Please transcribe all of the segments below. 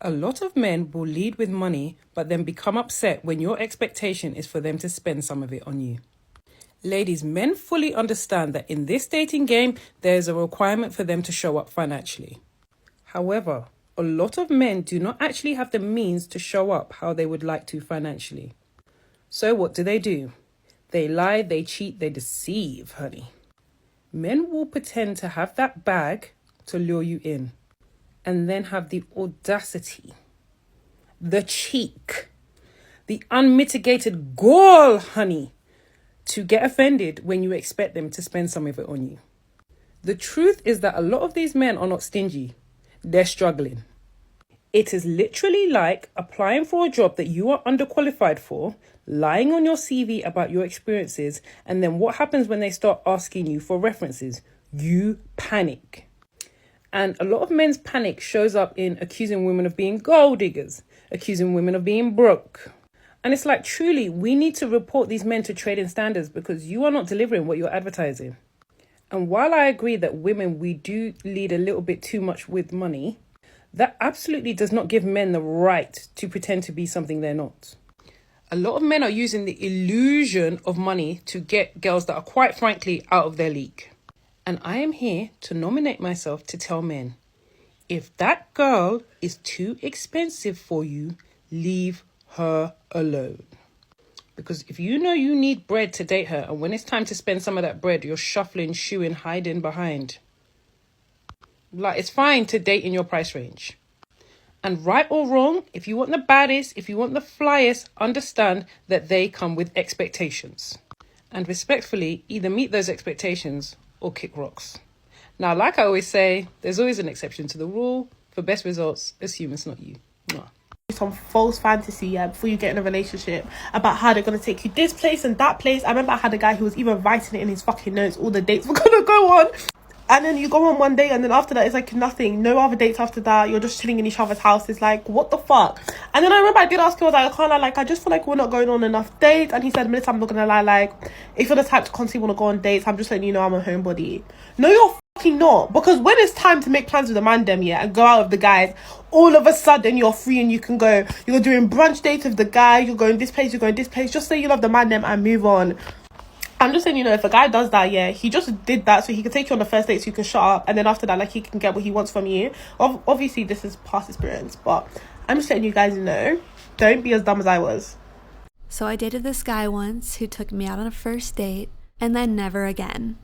A lot of men will lead with money, but then become upset when your expectation is for them to spend some of it on you. Ladies, men fully understand that in this dating game, there is a requirement for them to show up financially. However, a lot of men do not actually have the means to show up how they would like to financially. So what do? They lie, they cheat, they deceive, honey. Men will pretend to have that bag to lure you in, and then have the audacity, the cheek, the unmitigated gall, honey, to get offended when you expect them to spend some of it on you. The truth is that a lot of these men are not stingy. They're struggling. It is literally like applying for a job that you are underqualified for, lying on your CV about your experiences, and then what happens when they start asking you for references? You panic. And a lot of men's panic shows up in accusing women of being gold diggers, accusing women of being broke. And it's like, truly, we need to report these men to trading standards because you are not delivering what you're advertising. And while I agree that women, we do lead a little bit too much with money, that absolutely does not give men the right to pretend to be something they're not. A lot of men are using the illusion of money to get girls that are quite frankly out of their league. And I am here to nominate myself to tell men, if that girl is too expensive for you, leave her alone. Because if you know you need bread to date her, and when it's time to spend some of that bread, you're shuffling, shooing, hiding behind. Like, it's fine to date in your price range. And right or wrong, if you want the baddest, if you want the flyest, understand that they come with expectations. And respectfully, either meet those expectations or kick rocks. Now, like I always say, there's always an exception to the rule. For best results, assume it's not you. Mwah. Some false fantasy before you get in a relationship about how they're going to take you this place and that place. I remember I had a guy who was even writing it in his fucking notes, all the dates we're going to go on. And then you go on one day and then after that it's like nothing, no other dates after that. You're just chilling in each other's house. It's like, what the fuck? And then I remember I did ask him, I was like, I can't lie, like, I just feel like we're not going on enough dates. And he said, Melissa, I'm not gonna lie, like, if you're the type to constantly want to go on dates, I'm just letting you know I'm a homebody. No, you're fucking not. Because when it's time to make plans with the man them, yeah, and go out with the guys, all of a sudden you're free and you can go. You're doing brunch dates with the guy, you're going this place, you're going this place. Just say you love the man them and move on. I'm just saying, you know, if a guy does that, yeah, he just did that so he can take you on the first date so you can shut up, and then after that, like, he can get what he wants from you. Obviously, this is past experience, but I'm just letting you guys know, don't be as dumb as I was. So I dated this guy once who took me out on a first date, and then never again.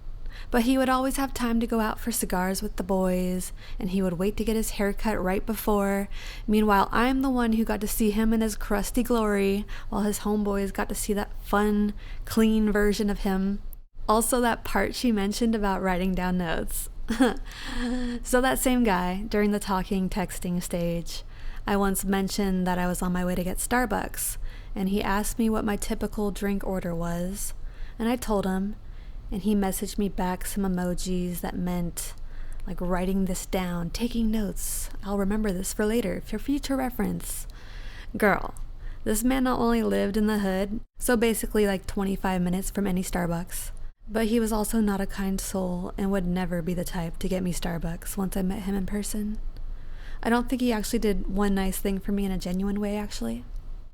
But he would always have time to go out for cigars with the boys, and he would wait to get his hair cut right before. Meanwhile, I'm the one who got to see him in his crusty glory, while his homeboys got to see that fun, clean version of him. Also, that part she mentioned about writing down notes. So that same guy, during the talking, texting stage, I once mentioned that I was on my way to get Starbucks, and he asked me what my typical drink order was, and I told him, and he messaged me back some emojis that meant, like, writing this down, taking notes. I'll remember this for later, for future reference. Girl, this man not only lived in the hood, so basically like 25 minutes from any Starbucks, but he was also not a kind soul and would never be the type to get me Starbucks once I met him in person. I don't think he actually did one nice thing for me in a genuine way, actually.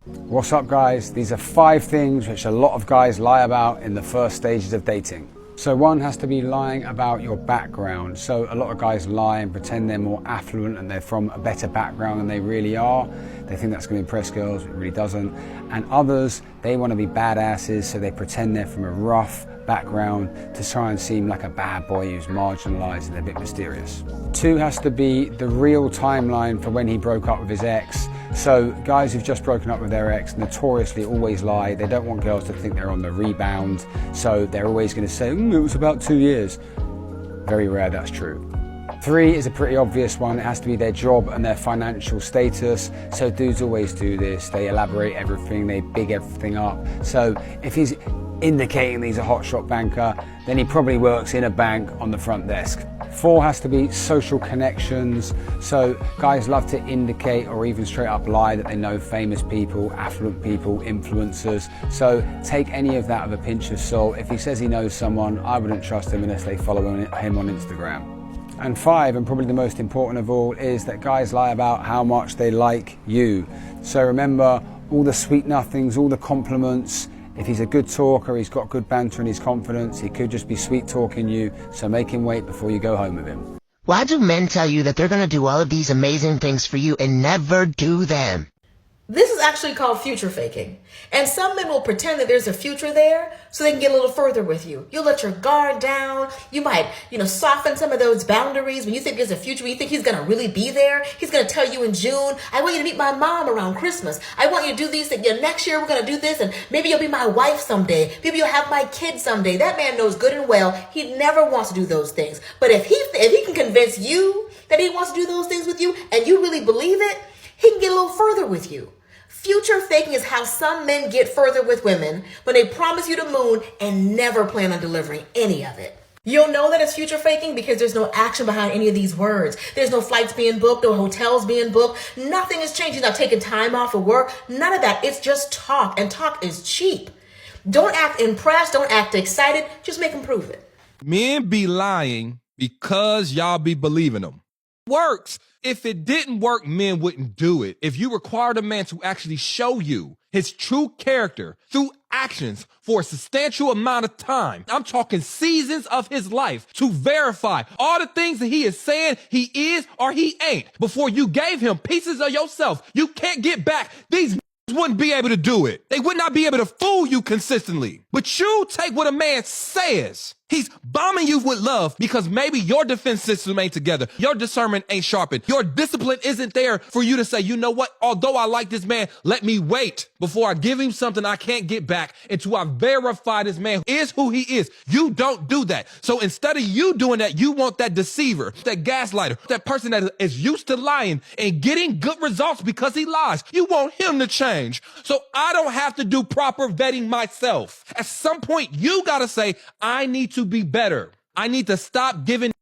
What's up, guys? These are 5 things which a lot of guys lie about in the first stages of dating. So one has to be lying about your background. So a lot of guys lie and pretend they're more affluent and they're from a better background than they really are. They think that's going to impress girls, it really doesn't. And others, they want to be badasses, so they pretend they're from a rough background to try and seem like a bad boy who's marginalised and they're a bit mysterious. 2 has to be the real timeline for when he broke up with his ex. So guys who've just broken up with their ex notoriously always lie. They don't want girls to think they're on the rebound, so they're always going to say, it was about 2 years. Very rare that's true. 3 is a pretty obvious one. It has to be their job and their financial status. So dudes always do this. They elaborate everything, they big everything up. So if he's indicating that he's a hotshot banker, then he probably works in a bank on the front desk. 4 has to be social connections. So guys love to indicate or even straight up lie that they know famous people, affluent people, influencers. So take any of that with a pinch of salt. If he says he knows someone, I wouldn't trust him unless they follow him on Instagram. And 5, and probably the most important of all, is that guys lie about how much they like you. So remember, all the sweet nothings, all the compliments. If he's a good talker, he's got good banter and he's confident, he could just be sweet talking you, so make him wait before you go home with him. Why do men tell you that they're going to do all of these amazing things for you and never do them? This is actually called future faking. And some men will pretend that there's a future there so they can get a little further with you. You'll let your guard down. You might, soften some of those boundaries. When you think there's a future, when you think he's going to really be there, he's going to tell you in June, I want you to meet my mom around Christmas. I want you to do these things. Next year we're going to do this, and maybe you'll be my wife someday. Maybe you'll have my kids someday. That man knows good and well he never wants to do those things. But if he can convince you that he wants to do those things with you and you really believe it, he can get a little further with you. Future faking is how some men get further with women when they promise you the moon and never plan on delivering any of it. You'll know that it's future faking because there's no action behind any of these words. There's no flights being booked, no hotels being booked. Nothing is changing. Not taking time off of work. None of that. It's just talk, and talk is cheap. Don't act impressed. Don't act excited. Just make them prove it. Men be lying because y'all be believing them. Works. If it didn't work, men wouldn't do it. If you required a man to actually show you his true character through actions for a substantial amount of time, I'm talking seasons of his life, to verify all the things that he is saying he is or he ain't, before you gave him pieces of yourself you can't get back, these wouldn't be able to do it. They would not be able to fool you consistently. But you take what a man says. He's bombing you with love because maybe your defense system ain't together. Your discernment ain't sharpened. Your discipline isn't there for you to say, you know what? Although I like this man, let me wait before I give him something I can't get back until I verify this man is who he is. You don't do that. So instead of you doing that, you want that deceiver, that gaslighter, that person that is used to lying and getting good results because he lies. You want him to change. So I don't have to do proper vetting myself. At some point, you got to say, I need to be better. I need to stop giving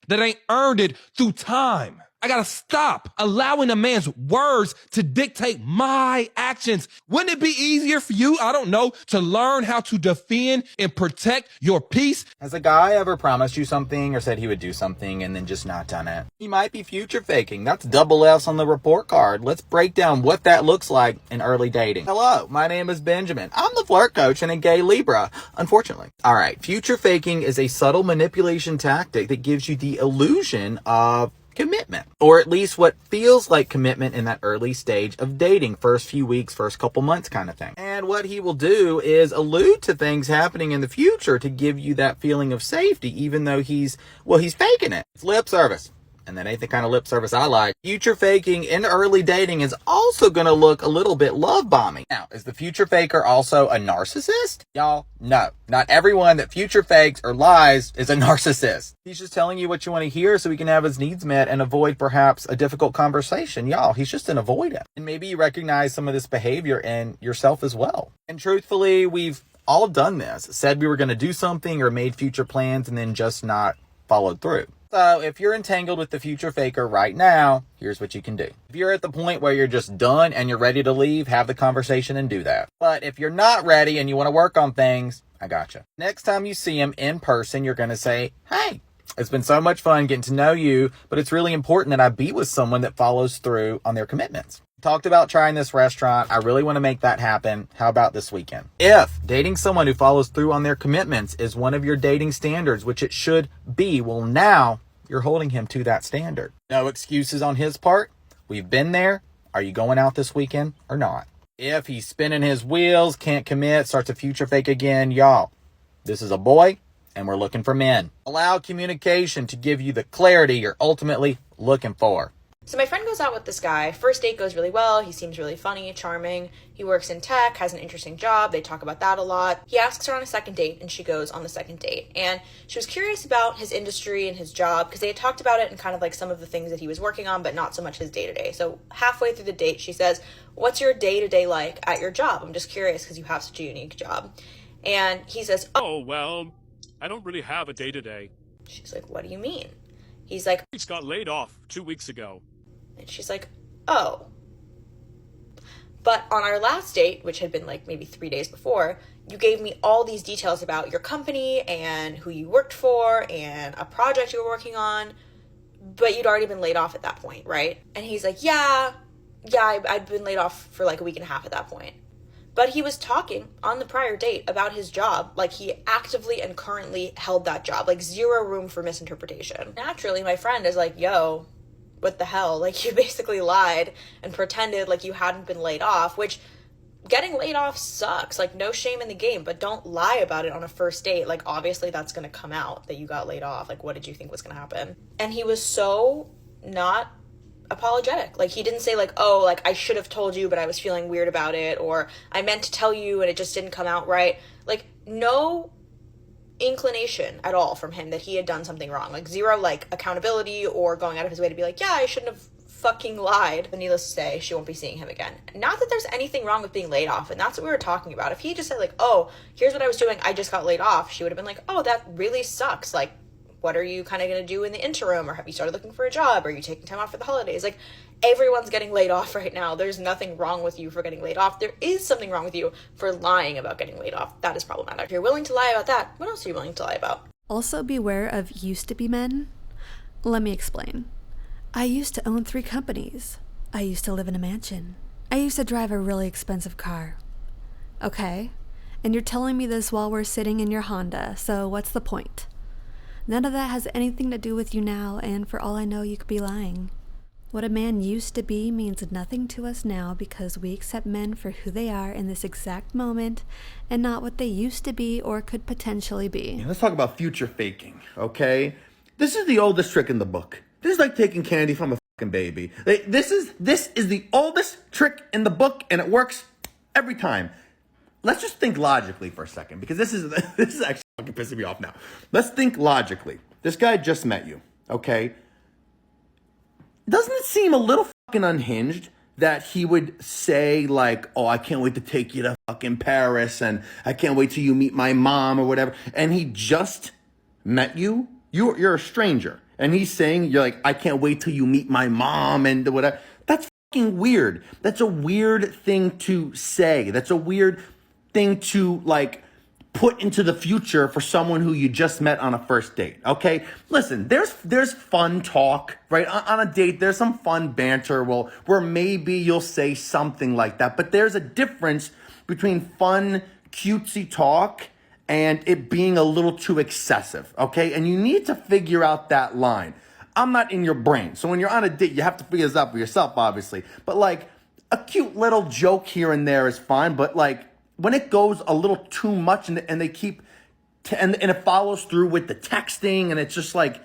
that ain't earned it through time. I gotta stop allowing a man's words to dictate my actions. Wouldn't it be easier for you, I don't know, to learn how to defend and protect your peace? Has a guy ever promised you something or said he would do something and then just not done it? He might be future faking. That's double S on the report card. Let's break down what that looks like in early dating. Hello, my name is Benjamin. I'm the flirt coach and a gay Libra, unfortunately. All right, future faking is a subtle manipulation tactic that gives you the illusion of commitment, or at least what feels like commitment in that early stage of dating, first few weeks, first couple months kind of thing. And what he will do is allude to things happening in the future to give you that feeling of safety, even though he's faking it. It's lip service. And that ain't the kind of lip service I like. Future faking in early dating is also going to look a little bit love bombing. Now, is the future faker also a narcissist? Y'all, no. Not everyone that future fakes or lies is a narcissist. He's just telling you what you want to hear so he can have his needs met and avoid perhaps a difficult conversation. Y'all, he's just an avoidant. And maybe you recognize some of this behavior in yourself as well. And truthfully, we've all done this. Said we were going to do something or made future plans and then just not followed through. So if you're entangled with the future faker right now, here's what you can do. If you're at the point where you're just done and you're ready to leave, have the conversation and do that. But if you're not ready and you want to work on things, I gotcha. Next time you see him in person, you're going to say, hey, it's been so much fun getting to know you, but it's really important that I be with someone that follows through on their commitments. Talked about trying this restaurant. I really want to make that happen. How about this weekend? If dating someone who follows through on their commitments is one of your dating standards, which it should be, well, now you're holding him to that standard. No excuses on his part. We've been there. Are you going out this weekend or not? If he's spinning his wheels, can't commit, starts a future fake again, y'all, this is a boy and we're looking for men. Allow communication to give you the clarity you're ultimately looking for. So my friend goes out with this guy. First date goes really well. He seems really funny, charming. He works in tech, has an interesting job. They talk about that a lot. He asks her on a second date, and she goes on the second date. And she was curious about his industry and his job because they had talked about it and kind of like some of the things that he was working on, but not so much his day-to-day. So halfway through the date, she says, what's your day-to-day like at your job? I'm just curious because you have such a unique job. And he says, oh, well, I don't really have a day-to-day. She's like, what do you mean? He's like, He got laid off 2 weeks ago. and she's like, oh. But on our last date, which had been like maybe 3 days before, you gave me all these details about your company and who you worked for and a project you were working on, but you'd already been laid off at that point, right? And he's like, yeah, I'd been laid off for like a week and a half at that point. But he was talking on the prior date about his job, like he actively and currently held that job, like zero room for misinterpretation. Naturally, my friend is like, yo, what the hell? Like, you basically lied and pretended like you hadn't been laid off, which getting laid off sucks. Like, no shame in the game, but don't lie about it on a first date. Like, obviously that's going to come out that you got laid off. Like, what did you think was going to happen? And he was so not apologetic. Like, he didn't say like, oh, like I should have told you, but I was feeling weird about it, or I meant to tell you and it just didn't come out right. Like, no inclination at all from him that he had done something wrong. Like, zero like accountability or going out of his way to be like, yeah, I shouldn't have fucking lied. But needless to say, she won't be seeing him again. Not that there's anything wrong with being laid off, and that's what we were talking about. If he just said like, oh, here's what I was doing, I just got laid off, she would have been like, oh, that really sucks. Like, what are you kind of going to do in the interim? Or have you started looking for a job? Are you taking time off for the holidays? Like, everyone's getting laid off right now. There's nothing wrong with you for getting laid off. There is something wrong with you for lying about getting laid off. That is problematic. If you're willing to lie about that, what else are you willing to lie about? Also, beware of used to be men. Let me explain. I used to own 3 companies. I used to live in a mansion. I used to drive a really expensive car. Okay, and you're telling me this while we're sitting in your Honda, so what's the point? None of that has anything to do with you now, and for all I know, you could be lying. What a man used to be means nothing to us now because we accept men for who they are in this exact moment and not what they used to be or could potentially be. Let's talk about future faking, okay? This is the oldest trick in the book. This is like taking candy from a fucking baby. This is the oldest trick in the book, and it works every time. Let's just think logically for a second, because this is actually fucking pissing me off now. Let's think logically. This guy just met you, okay? Doesn't it seem a little fucking unhinged that he would say like, oh, I can't wait to take you to fucking Paris, and I can't wait till you meet my mom or whatever, and he just met you? You're a stranger, and he's saying, you're like, I can't wait till you meet my mom and whatever. That's fucking weird. That's a weird thing to say. That's a weird thing to like put into the future for someone who you just met on a first date, okay? Listen, there's fun talk, right? On a date, there's some fun banter, where maybe you'll say something like that, but there's a difference between fun, cutesy talk and it being a little too excessive, okay? And you need to figure out that line. I'm not in your brain, so when you're on a date, you have to figure this out for yourself, obviously. But like, a cute little joke here and there is fine, but like, when it goes a little too much and they keep, and it follows through with the texting, and it's just like,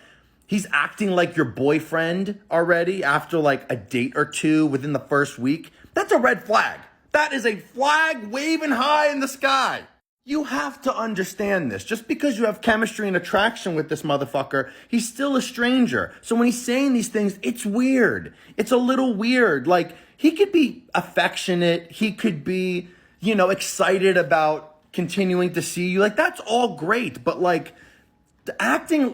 he's acting like your boyfriend already after like a date or two within the first week, that's a red flag. That is a flag waving high in the sky. You have to understand this. Just because you have chemistry and attraction with this motherfucker, he's still a stranger. So when he's saying these things, it's weird. It's a little weird. Like, he could be affectionate. He could be, you know, excited about continuing to see you. Like, that's all great. But like,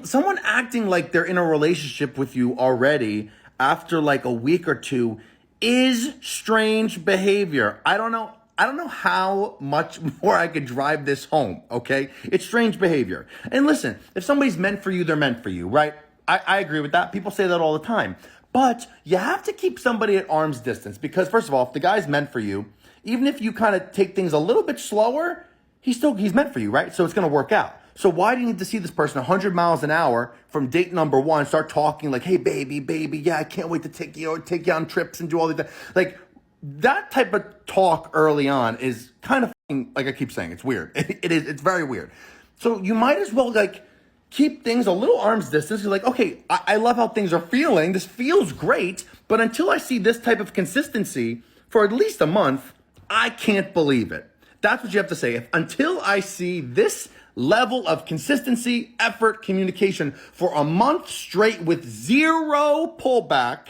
someone acting like they're in a relationship with you already after like a week or two is strange behavior. I don't know how much more I could drive this home, okay? It's strange behavior. And listen, if somebody's meant for you, they're meant for you, right? I agree with that. People say that all the time. But you have to keep somebody at arm's distance because, first of all, if the guy's meant for you, even if you kind of take things a little bit slower, he's meant for you, right? So it's going to work out. So why do you need to see this person 100 miles an hour from date number 1, start talking like, hey, baby, yeah, I can't wait to take you on trips and do all these, like, that type of talk early on is kind of, like I keep saying, it's weird. It's very weird. So you might as well like keep things a little arm's distance. You're like, okay, I love how things are feeling. This feels great. But until I see this type of consistency for at least a month, I can't believe it. That's what you have to say. Until I see this level of consistency, effort, communication for a month straight with zero pullback,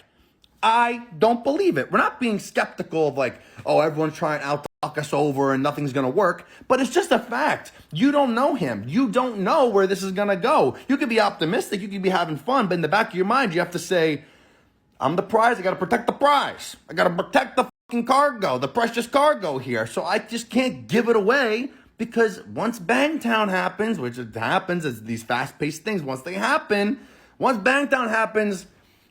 I don't believe it. We're not being skeptical of like, oh, everyone's trying out to fuck us over and nothing's going to work. But it's just a fact. You don't know him. You don't know where this is going to go. You could be optimistic. You could be having fun. But in the back of your mind, you have to say, I'm the prize. I got to protect the prize. I got to protect the cargo, the precious cargo here. So I just can't give it away because once Bangtown happens, which it happens as these fast-paced things, once Bangtown happens,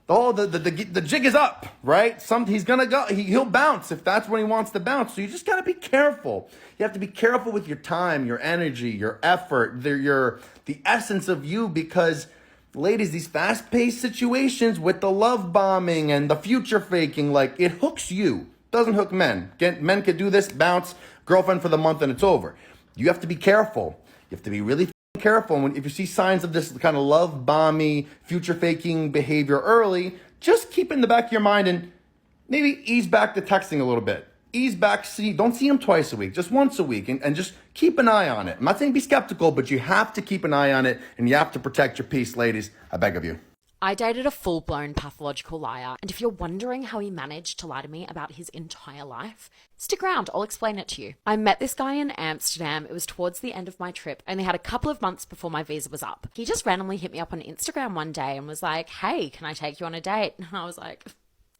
the jig is up, right? He's gonna go. He'll bounce if that's when he wants to bounce. So you just gotta be careful. You have to be careful with your time, your energy, your effort, the essence of you, because, ladies, these fast-paced situations with the love bombing and the future faking, like, it hooks you. Doesn't hook men. Men could do this, bounce, girlfriend for the month, and it's over. You have to be careful. You have to be really careful. If you see signs of this kind of love bomby, future faking behavior early, just keep it in the back of your mind and maybe ease back the texting a little bit. Ease back, don't see him twice a week, just once a week, and just keep an eye on it. I'm not saying be skeptical, but you have to keep an eye on it, and you have to protect your peace, ladies. I beg of you. I dated a full-blown pathological liar, and if you're wondering how he managed to lie to me about his entire life, stick around, I'll explain it to you. I met this guy in Amsterdam. It was towards the end of my trip. I only had a couple of months before my visa was up. He just randomly hit me up on Instagram one day and was like, hey, can I take you on a date? And I was like,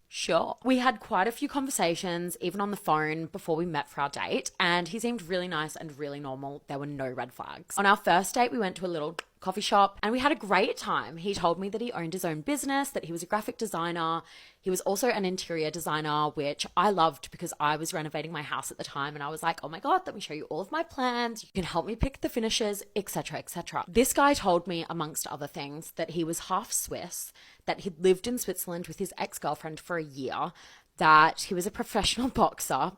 sure. We had quite a few conversations, even on the phone, before we met for our date, and he seemed really nice and really normal. There were no red flags. On our first date, we went to a little coffee shop and we had a great time. He told me that he owned his own business, that he was a graphic designer. He was also an interior designer, which I loved because I was renovating my house at the time, and I was like, oh my God, let me show you all of my plans. You can help me pick the finishes, etc., etc. This guy told me, amongst other things, that he was half Swiss, that he'd lived in Switzerland with his ex-girlfriend for a year, that he was a professional boxer.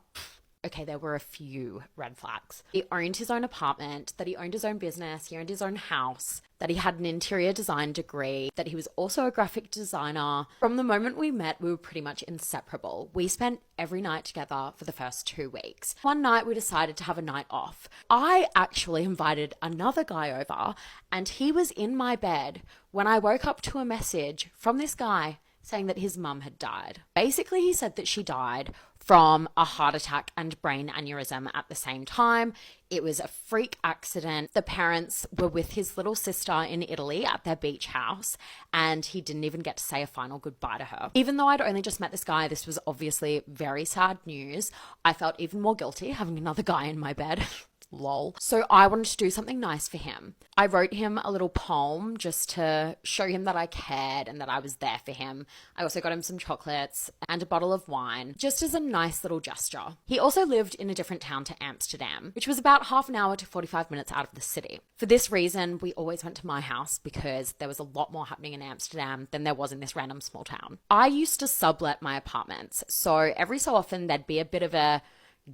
Okay, there were a few red flags. He owned his own apartment, that he owned his own business, he owned his own house, that he had an interior design degree, that he was also a graphic designer. From the moment we met, we were pretty much inseparable. We spent every night together for the first 2 weeks. One night we decided to have a night off. I actually invited another guy over, and he was in my bed when I woke up to a message from this guy saying that his mum had died. Basically, he said that she died from a heart attack and brain aneurysm at the same time. It was a freak accident. The parents were with his little sister in Italy at their beach house, and he didn't even get to say a final goodbye to her. Even though I'd only just met this guy, this was obviously very sad news. I felt even more guilty having another guy in my bed. Lol. So I wanted to do something nice for him. I wrote him a little poem just to show him that I cared and that I was there for him. I also got him some chocolates and a bottle of wine, just as a nice little gesture. He also lived in a different town to Amsterdam, which was about half an hour to 45 minutes out of the city. For this reason, we always went to my house because there was a lot more happening in Amsterdam than there was in this random small town. I used to sublet my apartments, so every so often there'd be a bit of a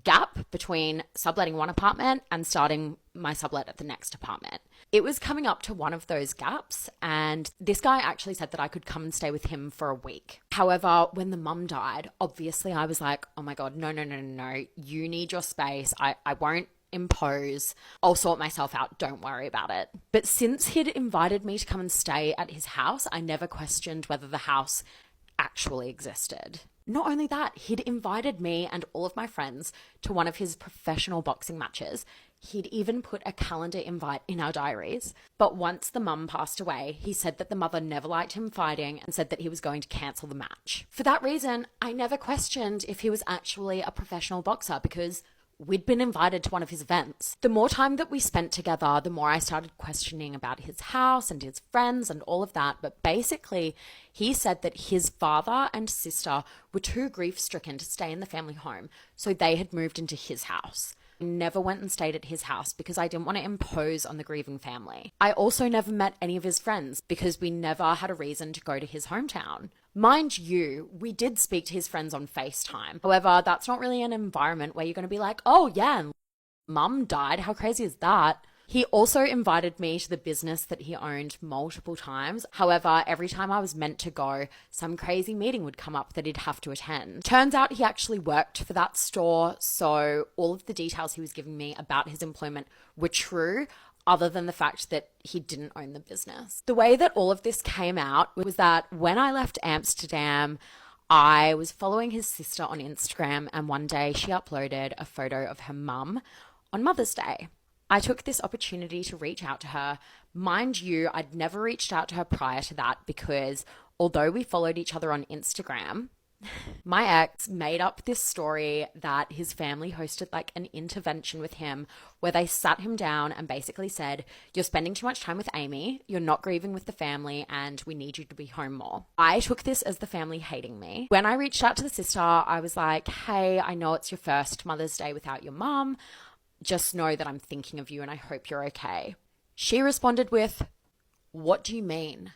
gap between subletting one apartment and starting my sublet at the next apartment. It was coming up to one of those gaps, and this guy actually said that I could come and stay with him for a week. However, when the mum died, obviously I was like, oh my God, no, you need your space. I won't impose. I'll sort myself out. Don't worry about it. But since he'd invited me to come and stay at his house, I never questioned whether the house actually existed. Not only that, he'd invited me and all of my friends to one of his professional boxing matches. He'd even put a calendar invite in our diaries. But once the mum passed away, he said that the mother never liked him fighting and said that he was going to cancel the match. For that reason, I never questioned if he was actually a professional boxer because we'd been invited to one of his events. The more time that we spent together, the more I started questioning about his house and his friends and all of that. But basically, he said that his father and sister were too grief-stricken to stay in the family home, so they had moved into his house. I never went and stayed at his house because I didn't want to impose on the grieving family. I also never met any of his friends because we never had a reason to go to his hometown. Mind you, we did speak to his friends on FaceTime. However, that's not really an environment where you're going to be like, oh yeah, and mum died. How crazy is that? He also invited me to the business that he owned multiple times. However, every time I was meant to go, some crazy meeting would come up that he'd have to attend. Turns out he actually worked for that store, so all of the details he was giving me about his employment were true, other than the fact that he didn't own the business. The way that all of this came out was that when I left Amsterdam, I was following his sister on Instagram, and one day she uploaded a photo of her mum on Mother's Day. I took this opportunity to reach out to her. Mind you, I'd never reached out to her prior to that because although we followed each other on Instagram, My ex made up this story that his family hosted like an intervention with him where they sat him down and basically said, "You're spending too much time with Amy, you're not grieving with the family, and we need you to be home more." I took this as the family hating me. When I reached out to the sister, I was like, "Hey, I know it's your first Mother's Day without your mum. Just know that I'm thinking of you and I hope you're okay." She responded with, "What do you mean?"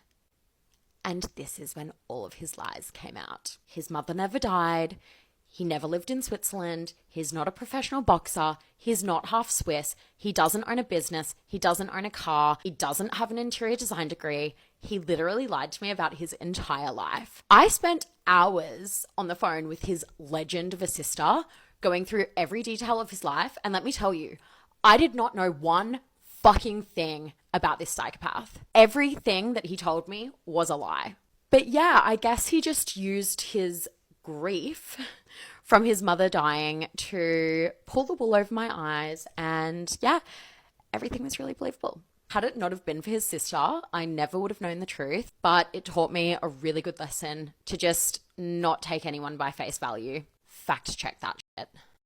And this is when all of his lies came out. His mother never died. He never lived in Switzerland. He's not a professional boxer. He's not half Swiss. He doesn't own a business. He doesn't own a car. He doesn't have an interior design degree. He literally lied to me about his entire life. I spent hours on the phone with his legend of a sister, going through every detail of his life. And let me tell you, I did not know one fucking thing about this psychopath. Everything that he told me was a lie. But yeah, I guess he just used his grief from his mother dying to pull the wool over my eyes. And yeah, everything was really believable. Had it not have been for his sister, I never would have known the truth. But it taught me a really good lesson to just not take anyone by face value. Fact check that shit.